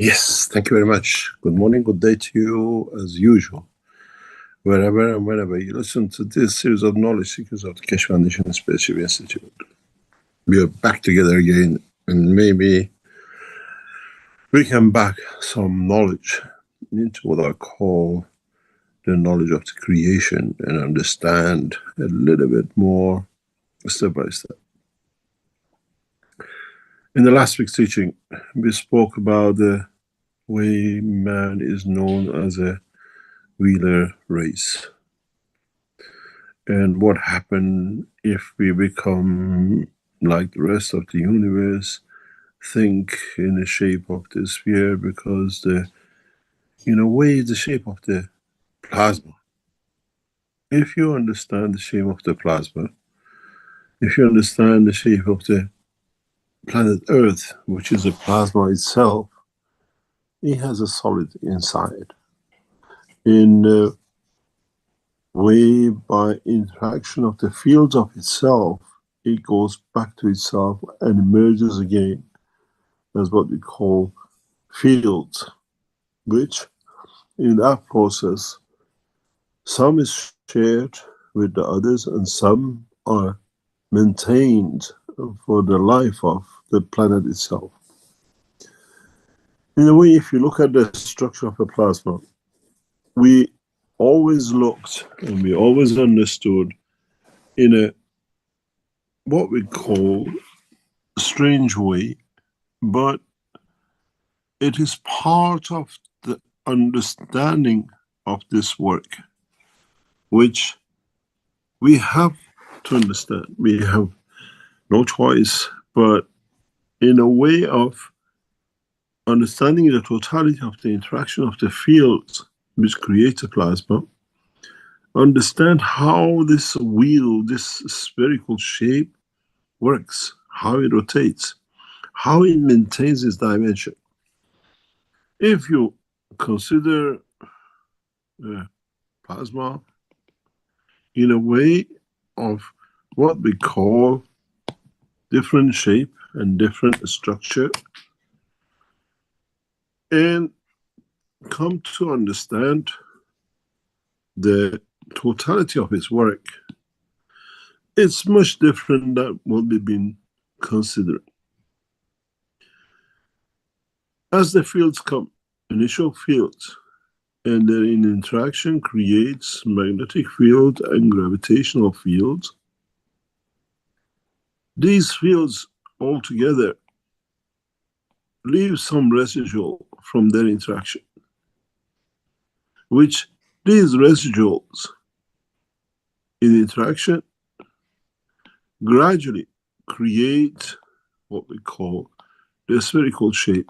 Yes, thank you very much. Good morning, good day to you as usual. Wherever and whenever you listen to this series of knowledge seekers of the Keshe Foundation Spaceship Institute. We are back together again, and maybe we can back some knowledge into what I call the knowledge of the creation and understand a little bit more step by step. In the last week's teaching, we spoke about the way man is known as a wheeler race. And what happens if we become like the rest of the universe, think in the shape of the sphere, because in a way, the shape of the plasma. If you understand the shape of the plasma, if you understand the shape of the planet Earth, which is a plasma itself, it has a solid inside. In a way, by interaction of the fields of itself, it goes back to itself and emerges again as what we call fields, which in that process, some is shared with the others and some are maintained for the life of the planet itself. In a way, if you look at the structure of a plasma, we always looked and we always understood in a what we call strange way, but it is part of the understanding of this work, which we have to understand. We have no choice, but in a way of understanding the totality of the interaction of the fields which creates a plasma, understand how this wheel, this spherical shape works, how it rotates, how it maintains its dimension. If you consider plasma in a way of what we call different shape and different structure, and come to understand the totality of its work, it's much different than what we've been considering. As the fields come, initial fields, and then in interaction creates magnetic field and gravitational fields, these fields altogether leave some residual from their interaction, which these residuals in interaction gradually create what we call the spherical shape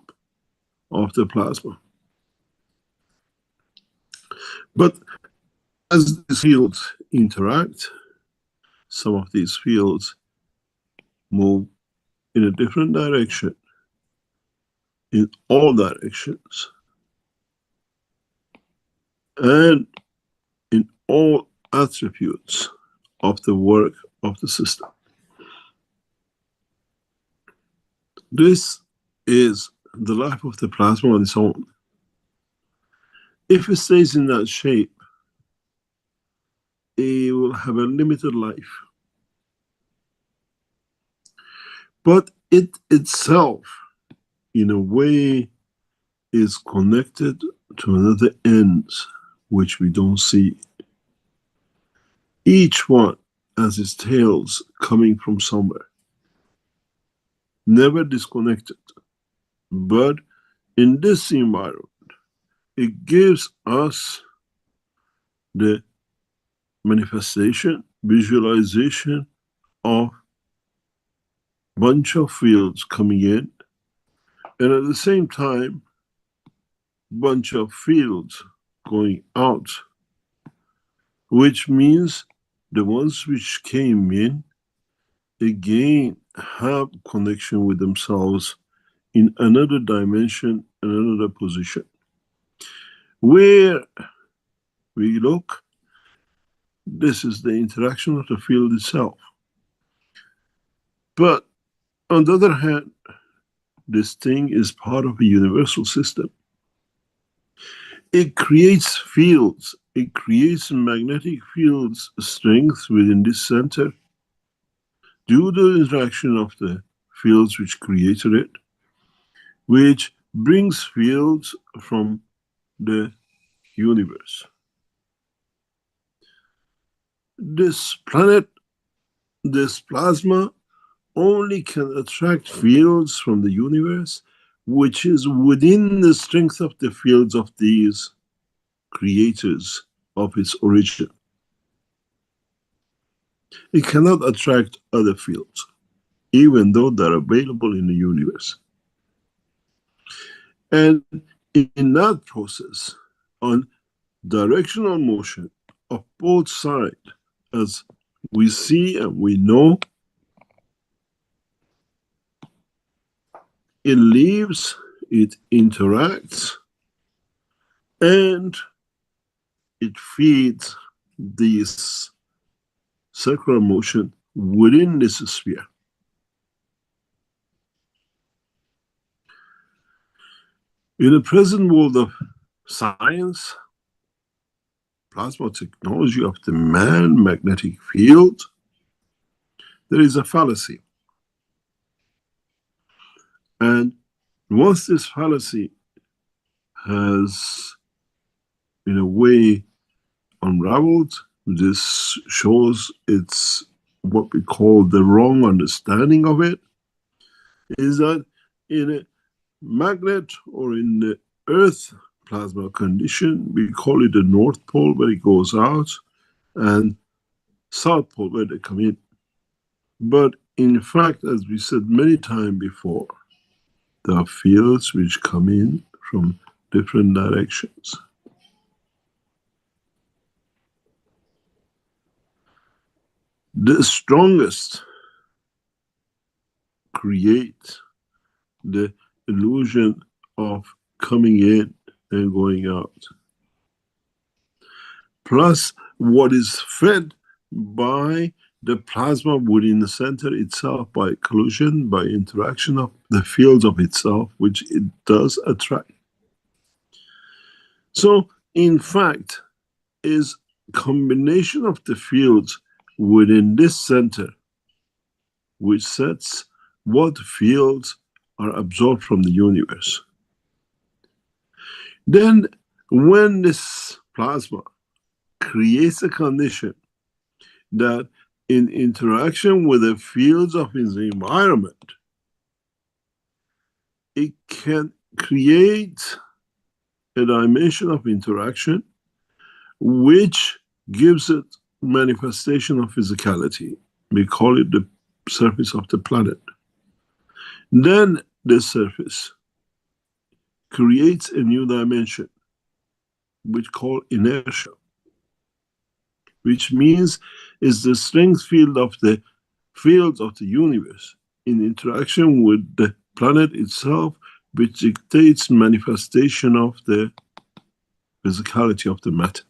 of the plasma. But as these fields interact, some of these fields move in a different direction, in all directions, and in all attributes of the work of the system. This is the life of the plasma on its own. If it stays in that shape, it will have a limited life. But it itself, in a way, is connected to another ends which we don't see. Each one has its tails coming from somewhere, never disconnected. But in this environment, it gives us the manifestation, visualization of bunch of fields coming in, and at the same time, bunch of fields going out, which means the ones which came in again have connection with themselves in another dimension, another position. Where we look, this is the interaction of the field itself. But on the other hand, this thing is part of a universal system. It creates fields. It creates magnetic fields strength within this center due to the interaction of the fields which created it, which brings fields from the universe. This planet, this plasma, only can attract fields from the universe, which is within the strength of the fields of these creators of its origin. It cannot attract other fields, even though they're available in the universe. And in that process, on directional motion of both sides, as we see and we know, it leaves, it interacts, and it feeds this circular motion within this sphere. In the present world of science, plasma technology of the man magnetic field, there is a fallacy. And once this fallacy has, in a way, unraveled, this shows it's what we call the wrong understanding of it, is that in a magnet or in the earth plasma condition, we call it the north pole where it goes out and south pole where they come in. But in fact, as we said many times before, there are fields which come in from different directions. The strongest create the illusion of coming in and going out. Plus, what is fed by the plasma within the center itself by collision, by interaction of the fields of itself, which it does attract. So, in fact, is combination of the fields within this center, which sets what fields are absorbed from the universe. Then, when this plasma creates a condition that in interaction with the fields of its environment, it can create a dimension of interaction which gives it manifestation of physicality. We call it the surface of the planet. Then the surface creates a new dimension, which call inertia, which means is the strength field of the fields of the universe in interaction with the planet itself, which dictates manifestation of the physicality of the matter.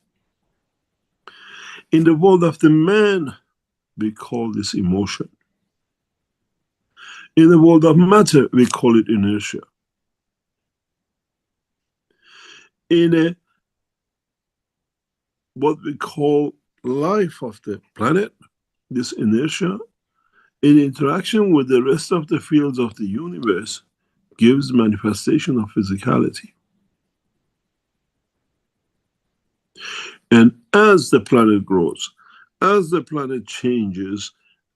In the world of the man, we call this emotion. In the world of matter, we call it inertia. In a what we call life of the planet, this inertia, in interaction with the rest of the fields of the universe, gives manifestation of physicality. And as the planet grows, as the planet changes,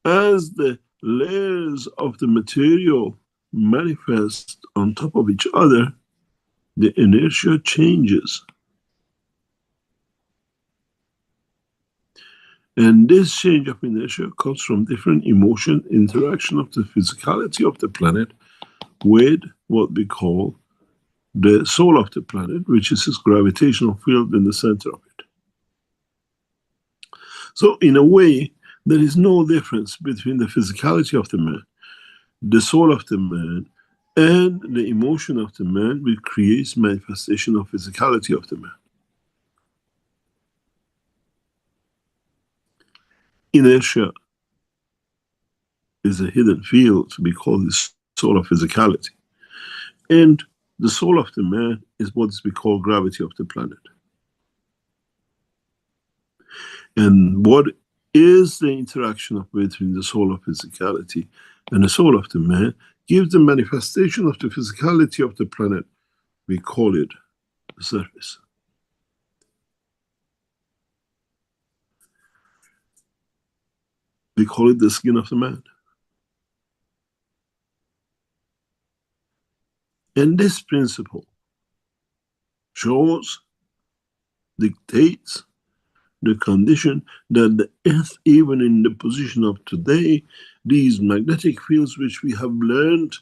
as the layers of the material manifest on top of each other, the inertia changes. And this change of inertia comes from different emotion interaction of the physicality of the planet with what we call the soul of the planet, which is its gravitational field in the center of it. So in a way, there is no difference between the physicality of the man, the soul of the man, and the emotion of the man, which creates manifestation of physicality of the man. Inertia is a hidden field we call this soul of physicality. And the soul of the man is what we call gravity of the planet. And what is the interaction between the soul of physicality and the soul of the man gives the manifestation of the physicality of the planet. We call it the surface. We call it the skin of the man. And this principle shows, dictates the condition that the earth, even in the position of today, these magnetic fields which we have learned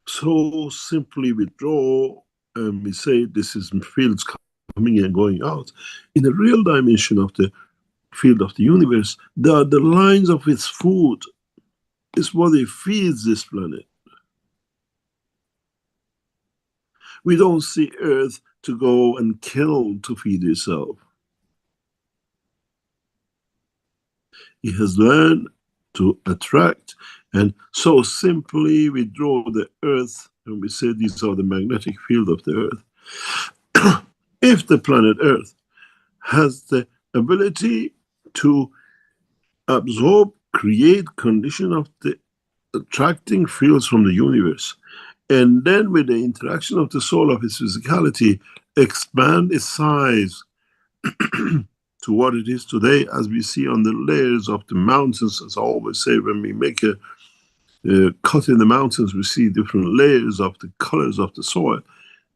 so simply withdraw, and we say this is fields coming and going out. In the real dimension of the field of the universe, they are the lines of its food. It's what it feeds this planet. We don't see Earth to go and kill to feed itself. It has learned to attract, and so simply we draw the Earth, and we say these are the magnetic field of the Earth. If the planet Earth has the ability to absorb, create condition of the attracting fields from the universe, and then with the interaction of the soul of its physicality, expand its size to what it is today, as we see on the layers of the mountains. As I always say, when we make a cut in the mountains, we see different layers of the colors of the soil.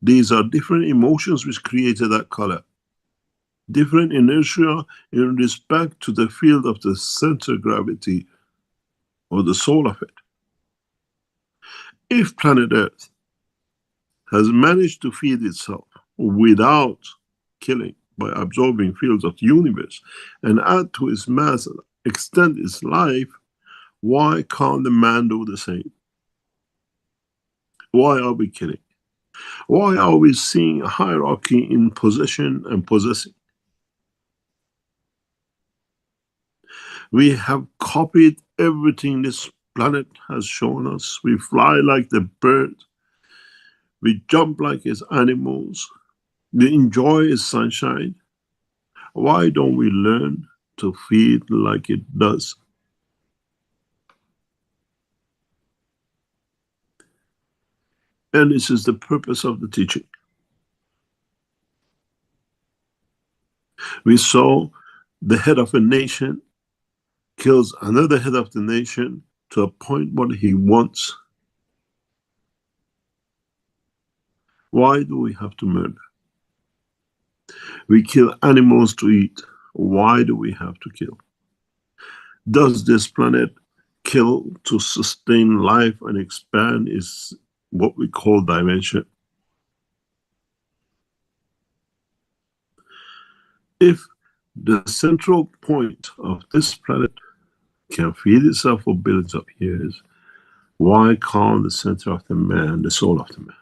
These are different emotions which created that color. Different inertia in respect to the field of the center gravity or the soul of it. If planet Earth has managed to feed itself without killing, by absorbing fields of the universe, and add to its mass and extend its life, why can't the man do the same? Why are we killing? Why are we seeing a hierarchy in possession and possessing? We have copied everything this planet has shown us. We fly like the bird. We jump like its animals. We enjoy its sunshine. Why don't we learn to feed like it does? And this is the purpose of the teaching. We saw the head of a nation kills another head of the nation to appoint what he wants. Why do we have to murder? We kill animals to eat. Why do we have to kill? Does this planet kill to sustain life and expand is what we call dimension? If the central point of this planet can feed itself for billions of years, why can't the center of the man, the soul of the man?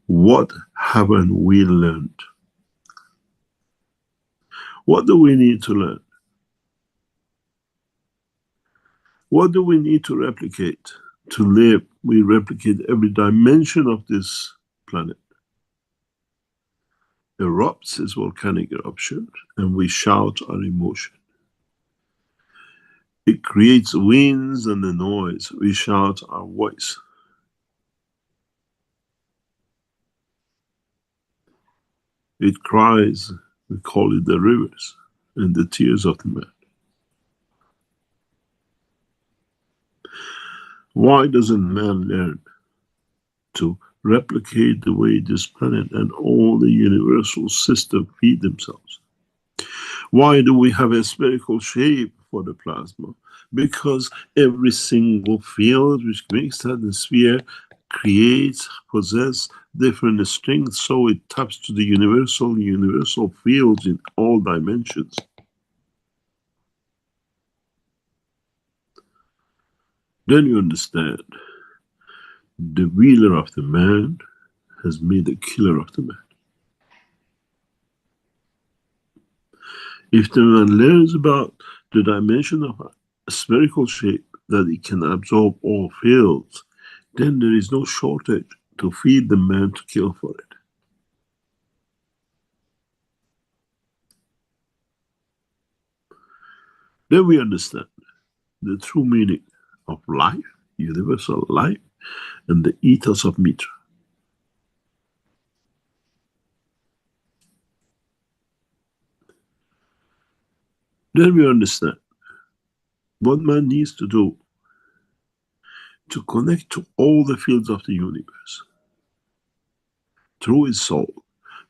What haven't we learned? What do we need to learn? What do we need to replicate to live? We replicate every dimension of this planet. Erupts its volcanic eruption, and we shout our emotion. It creates winds and the noise. We shout our voice. It cries, we call it the rivers and the tears of the man. Why doesn't man learn to replicate the way this planet and all the universal system feed themselves? Why do we have a spherical shape for the plasma? Because every single field which makes that the sphere creates, possesses different strengths, so it taps to the universal fields in all dimensions. Then you understand the wheeler of the man has made the killer of the man. If the man learns about the dimension of a spherical shape, that it can absorb all fields, then there is no shortage to feed the man to kill for it. Then we understand the true meaning of life, universal life, and the ethos of Mitra. Then we understand what man needs to do to connect to all the fields of the universe through his soul,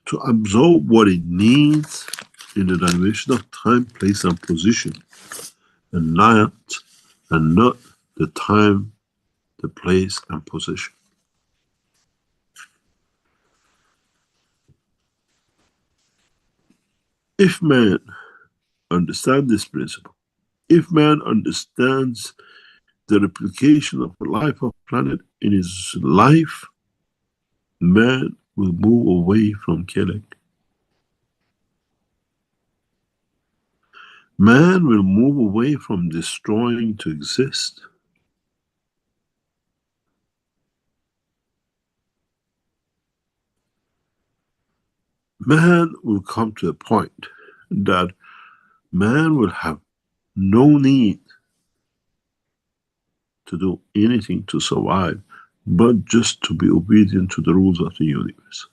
to absorb what it needs in the dimension of time, place, and position, and not the time, the place, and position. If man understands this principle, if man understands the replication of the life of planet in his life, man will move away from killing. Man will move away from destroying to exist. Man will come to a point that man will have no need to do anything to survive, but just to be obedient to the rules of the universe.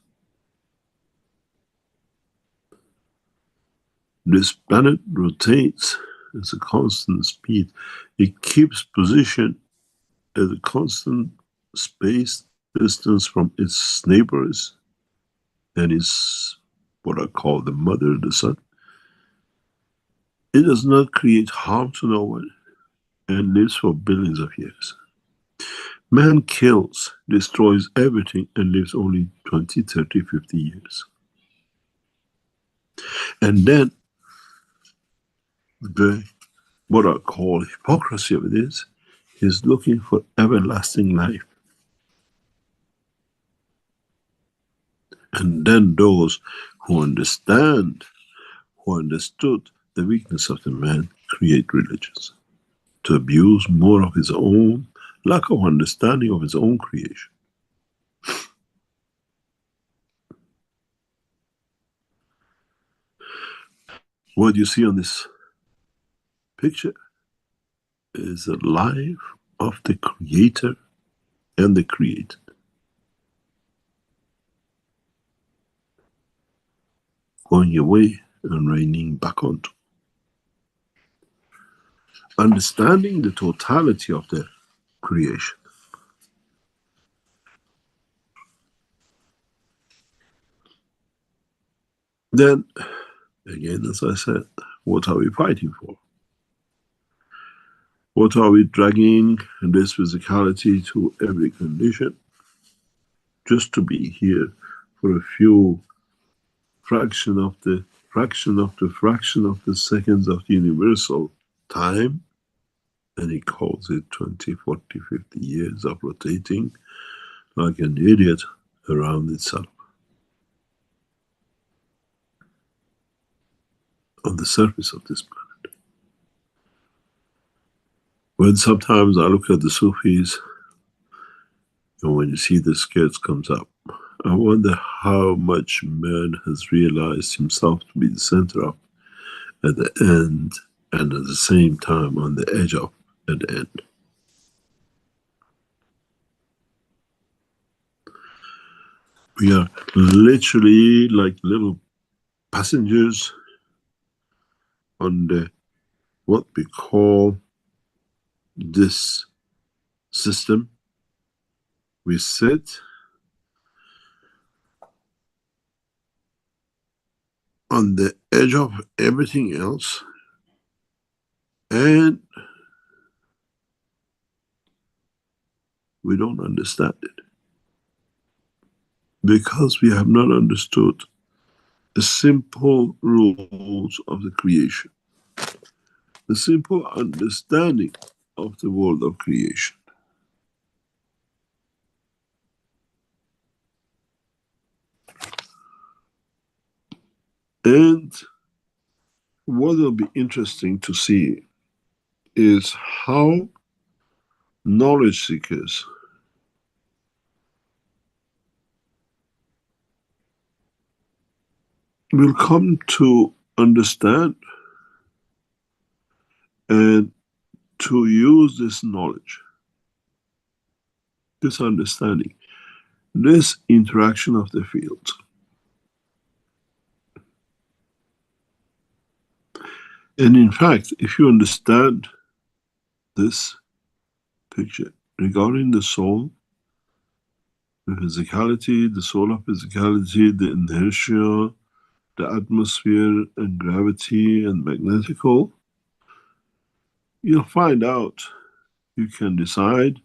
This planet rotates at a constant speed. It keeps position at a constant space distance from its neighbors and its, what I call the mother, the sun. It does not create harm to no one and lives for billions of years. Man kills, destroys everything and lives only 20, 30, 50 years. And then what I call hypocrisy of it is looking for everlasting life. And then those who understood the weakness of the man, create religions to abuse more of his own lack of understanding of his own creation. What you see on this picture is the life of the creator and the created. Going away and raining back onto. Understanding the totality of the creation. Then, again, as I said, what are we fighting for? What are we dragging this physicality to every condition? Just to be here for a few fraction of the seconds of the universal time, and he calls it 20, 40, 50 years of rotating like an idiot around itself. On the surface of this planet. When sometimes I look at the Sufis, and when you see the skirts comes up, I wonder how much man has realized himself to be the center of, at the end, and at the same time on the edge of, at the end. We are literally like little passengers on the, what we call this system. We sit on the edge of everything else, and we don't understand it because we have not understood the simple rules of the creation, the simple understanding of the world of creation. And what will be interesting to see is how knowledge seekers will come to understand and to use this knowledge, this understanding, this interaction of the fields. And in fact, if you understand this picture regarding the soul, the physicality, the solar physicality, the inertia, the atmosphere and gravity and magnetical, you'll find out you can decide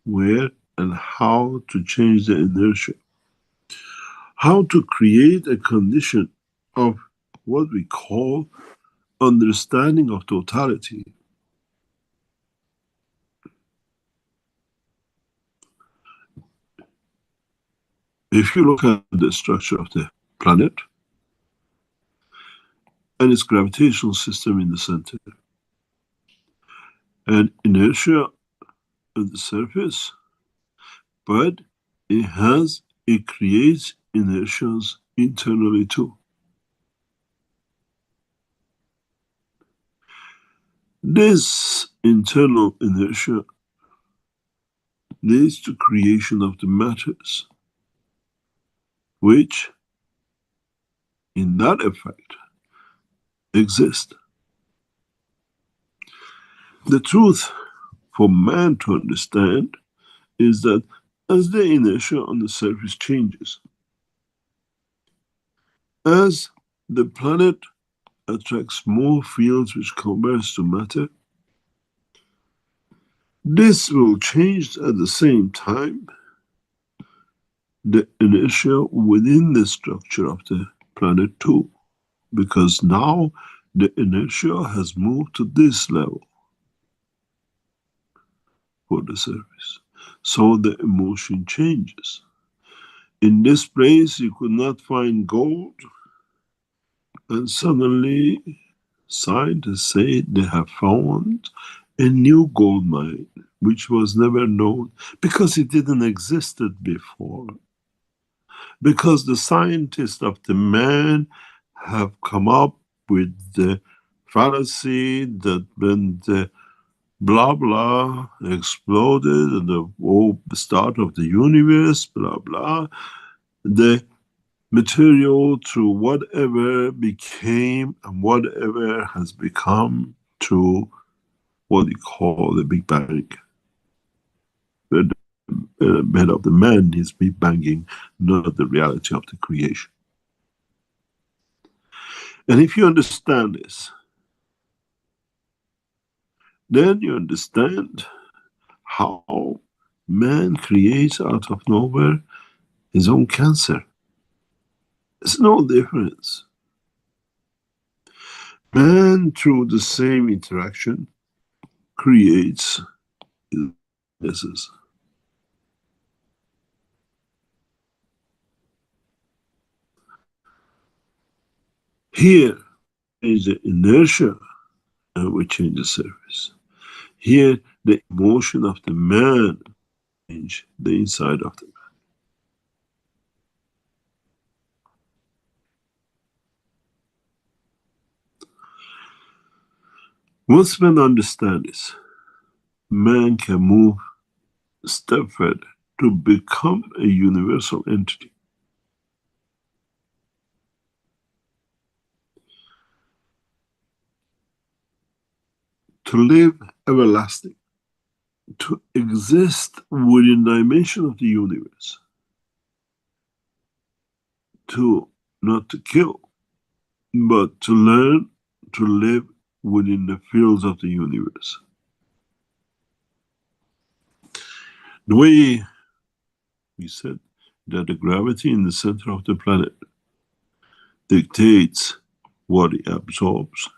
where and how to change the inertia, how to create a condition of what we call understanding of totality. If you look at the structure of the planet and its gravitational system in the center, and inertia at the surface, but it creates inertias internally too. This internal inertia leads to creation of the matters, which in that effect exist. The truth for man to understand is that as the inertia on the surface changes, as the planet attracts more fields which converge to matter, this will change at the same time the inertia within the structure of the planet too, because now the inertia has moved to this level for the surface. So the emotion changes. In this place you could not find gold, and suddenly scientists say they have found a new gold mine which was never known because it didn't existed before. Because the scientists of the man have come up with the fallacy that when the blah blah exploded at the start of the universe, blah blah, the material through whatever became and whatever has become through what we call the Big Bang. Where the head of the man is Big Banging, not the reality of the creation. And if you understand this, then you understand how man creates out of nowhere his own cancer. It's no difference. Man, through the same interaction, creates illnesses. Here is the inertia, and we change the surface. Here, the emotion of the man change the inside of the man. Once men understand this, man can move a step further to become a universal entity. To live everlasting, to exist within the dimension of the universe, to not to kill, but to learn to live within the fields of the universe. The way we said that the gravity in the center of the planet dictates what it absorbs,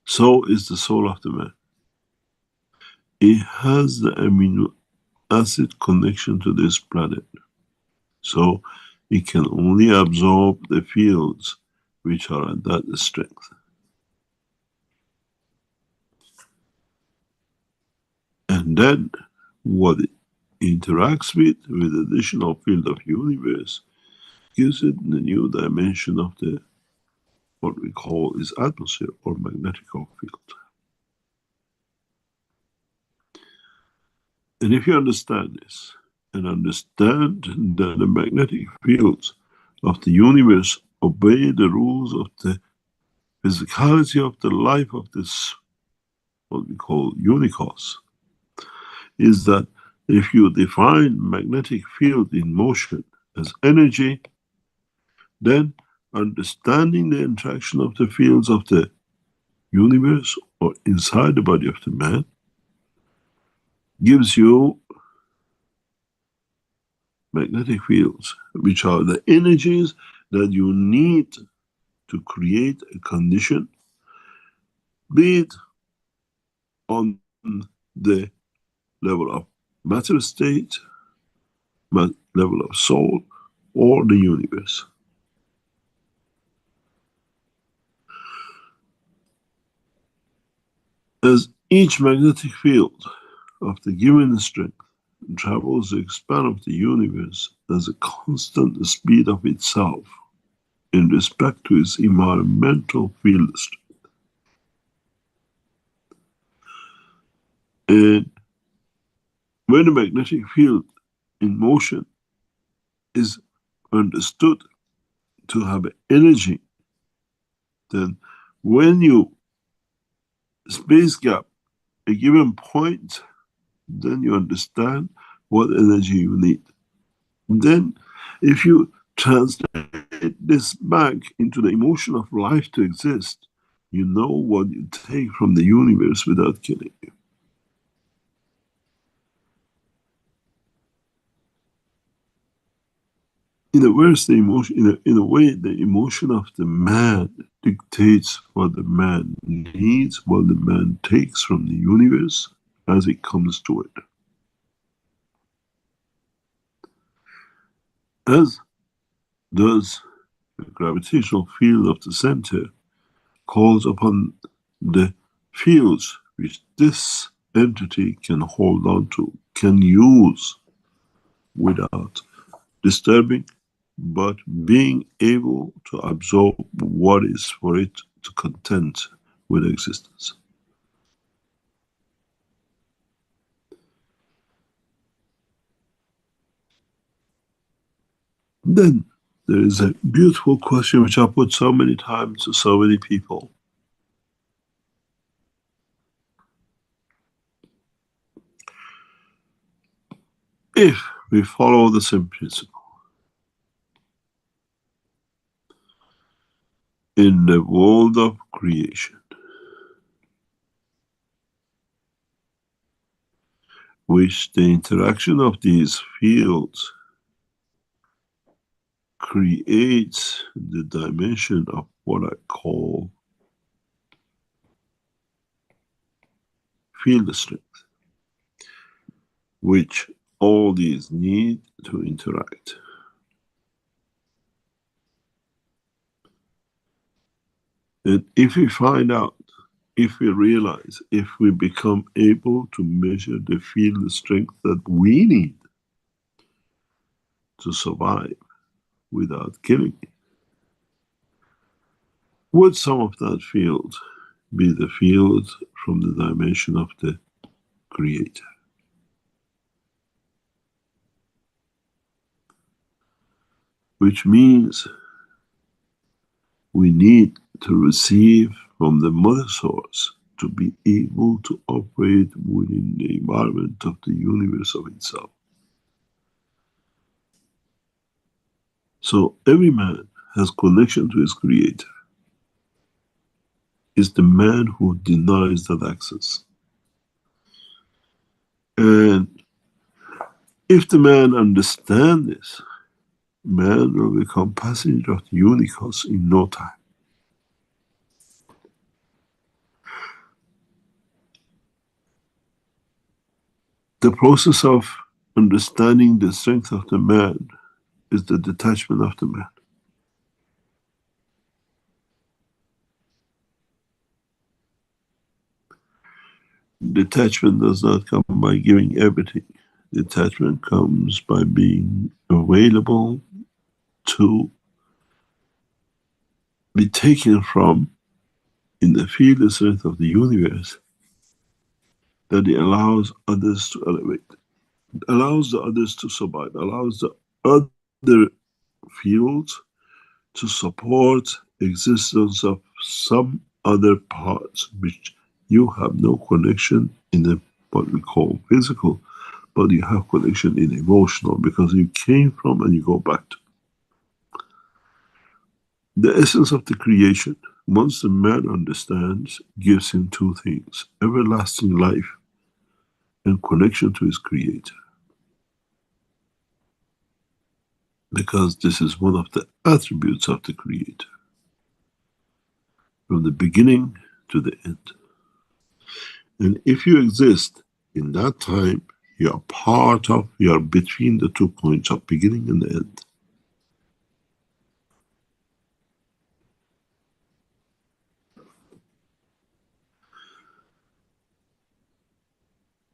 so is the soul of the man. It has the amino acid connection to this planet, so it can only absorb the fields which are at that strength. And then what it interacts with additional field of universe, gives it the new dimension of the what we call is atmosphere or magnetic field. And if you understand this, and understand that the magnetic fields of the universe obey the rules of the physicality of the life of this, what we call unicos, is that if you define magnetic field in motion as energy, then understanding the interaction of the fields of the universe or inside the body of the man gives you magnetic fields, which are the energies that you need to create a condition, be it on the level of matter state, level of soul, or the universe. As each magnetic field of the given strength travels the span of the universe as a constant speed of itself in respect to its environmental field strength. And when the magnetic field in motion is understood to have energy, then when you space gap a given point, then you understand what energy you need. Then if you translate this back into the emotion of life to exist, you know what you take from the universe without killing you. In a verse, the emotion, in a way, the emotion of the man dictates what the man needs, what the man takes from the universe as it comes to it. As does the gravitational field of the center calls upon the fields which this entity can hold on to, can use without disturbing, but being able to absorb what is for it to content with existence. Then there is a beautiful question which I put so many times to so many people. If we follow the same principle in the world of creation, which the interaction of these fields creates the dimension of what I call field strength, which all these need to interact. And if we find out, if we realize, if we become able to measure the field strength that we need to survive without killing it, would some of that field be the field from the dimension of the Creator? Which means we need to receive from the mother source to be able to operate within the environment of the universe of itself. So every man has connection to his Creator. It's the man who denies that access. And if the man understands this, man will become passenger of the unicos in no time. The process of understanding the strength of the man is the detachment of the man. Detachment does not come by giving everything. Detachment comes by being available to be taken from in the field and strength of the universe, that it allows others to elevate, allows the others to survive, allows the other fields to support existence of some other parts which you have no connection in the what we call physical, but you have connection in emotional, because you came from and you go back to. The essence of the creation, once the man understands, gives him two things: everlasting life and connection to his creator. Because this is one of the attributes of the creator, from the beginning to the end. And if you exist in that time, you are part of, you are between the 2 points of beginning and the end.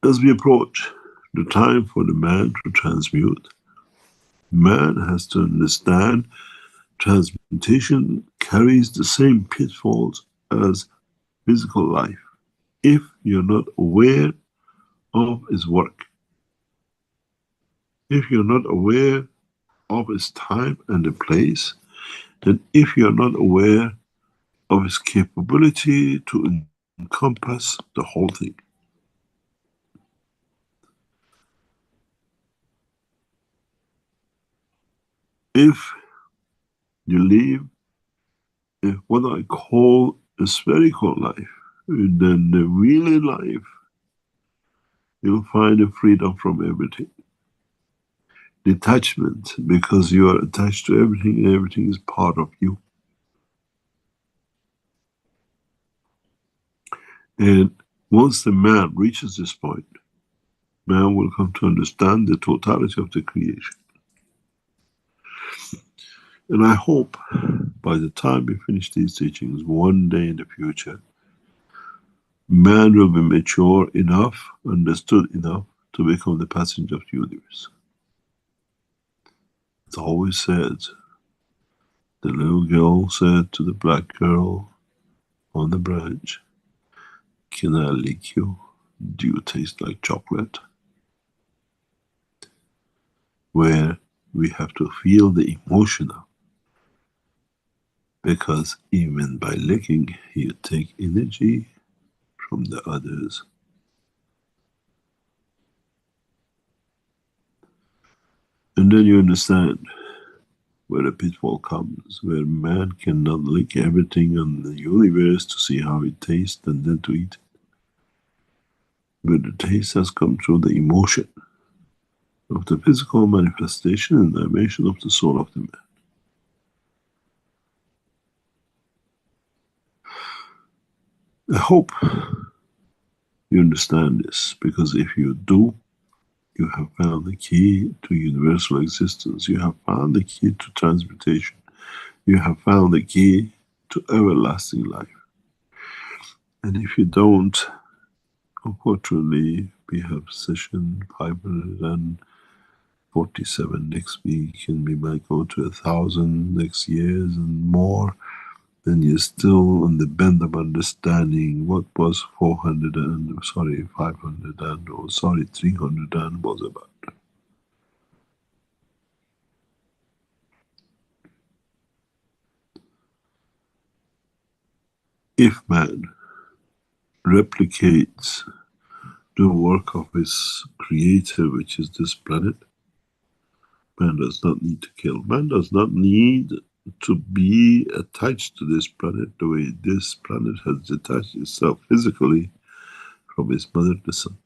As we approach the time for the man to transmute, man has to understand transmutation carries the same pitfalls as physical life. If you're not aware of its work, if you're not aware of its time and the place, and if you're not aware of its capability to encompass the whole thing. If you live in what I call a spherical life, then the real life, you'll find a freedom from everything. Detachment, because you are attached to everything and everything is part of you. And once the man reaches this point, man will come to understand the totality of the creation. And I hope by the time we finish these teachings, one day in the future, man will be mature enough, understood enough to become the passenger of the universe. It's always said, the little girl said to the black girl on the branch, "Can I lick you? Do you taste like chocolate?" Where we have to feel the emotion of, because even by licking, you take energy from the others. And then you understand where the pitfall comes, where man cannot lick everything on the universe to see how it tastes and then to eat. But the taste has come through the emotion of the physical manifestation and dimension of the soul of the man. I hope you understand this, because if you do, you have found the key to universal existence. You have found the key to transmutation. You have found the key to everlasting life. And if you don't, unfortunately, we have session 547 next week, and we might go to 1,000 next year and more. Then you're still on the bend of understanding what was 400 and, 500 and, 300 and was about. If man replicates the work of his creator, which is this planet, man does not need to kill. Man does not need to be attached to this planet the way this planet has detached itself physically from its mother, the sun.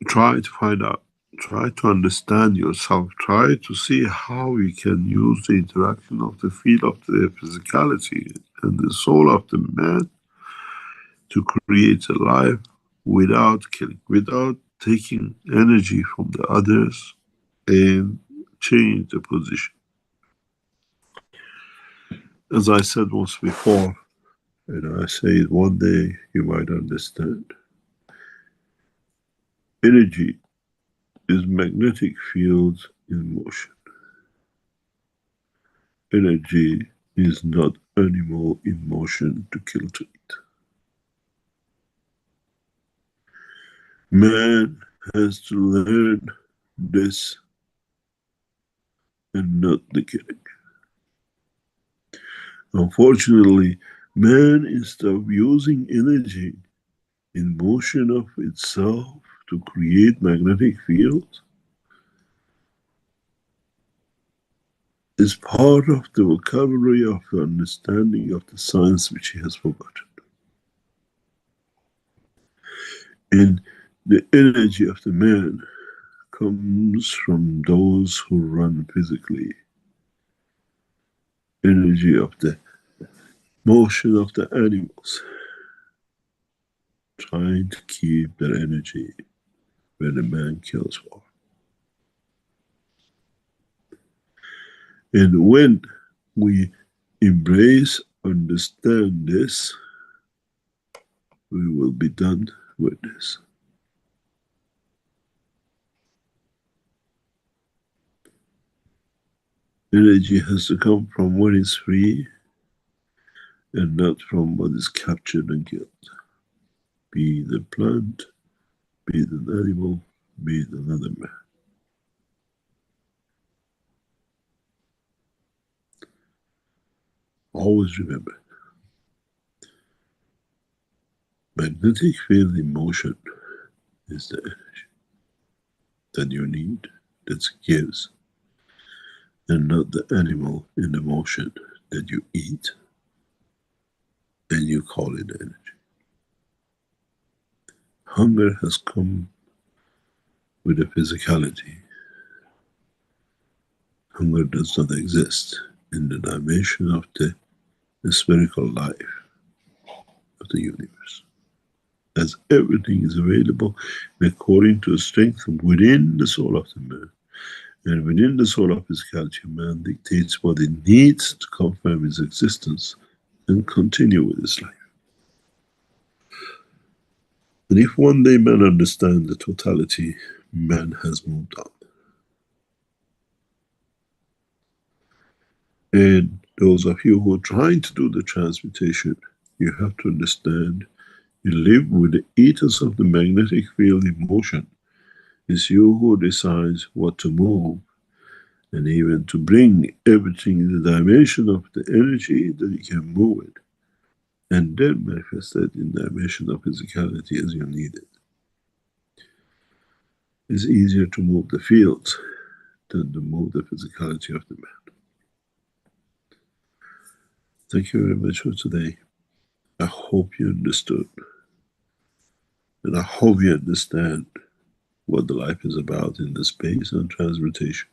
Try to find out, try to understand yourself, try to see how you can use the interaction of the field of the physicality and the soul of the man to create a life without killing, without taking energy from the others and change the position. As I said once before, and I say it one day, you might understand. Energy is magnetic field in motion. Energy is not animal in motion to kill to eat. Man has to learn this and not the killing. Unfortunately, man, instead of using energy in motion of itself to create magnetic fields, is part of the vocabulary of the understanding of the science which he has forgotten. And the energy of the man comes from those who run physically. Energy of the motion of the animals, trying to keep their energy where the man kills for. And when we embrace, understand this, we will be done with this. Energy has to come from what is free and not from what is captured and killed. Be it a plant, be it an animal, be it another man. Always remember, magnetic field in motion is the energy that you need, that gives, and not the animal in the motion that you eat and you call it energy. Hunger has come with the physicality. Hunger does not exist in the dimension of the spherical life of the universe. As everything is available according to strength within the soul of the man. And within the soul of physicality, man dictates what it needs to confirm his existence and continue with his life. And if one day man understands the totality, man has moved on. And those of you who are trying to do the transmutation, you have to understand, you live with the ethos of the magnetic field in motion. It's you who decides what to move, and even to bring everything in the dimension of the energy that you can move it. And then manifest it in the dimension of physicality as you need it. It's easier to move the fields than to move the physicality of the man. Thank you very much for today. I hope you understood. And I hope you understand what the life is about in the space and transmutation.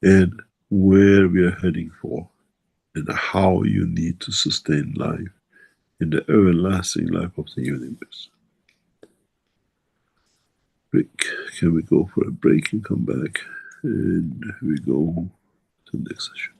And where we are heading for. And how you need to sustain life in the everlasting life of the universe. Rick, can we go for a break and come back? And we go to the next session.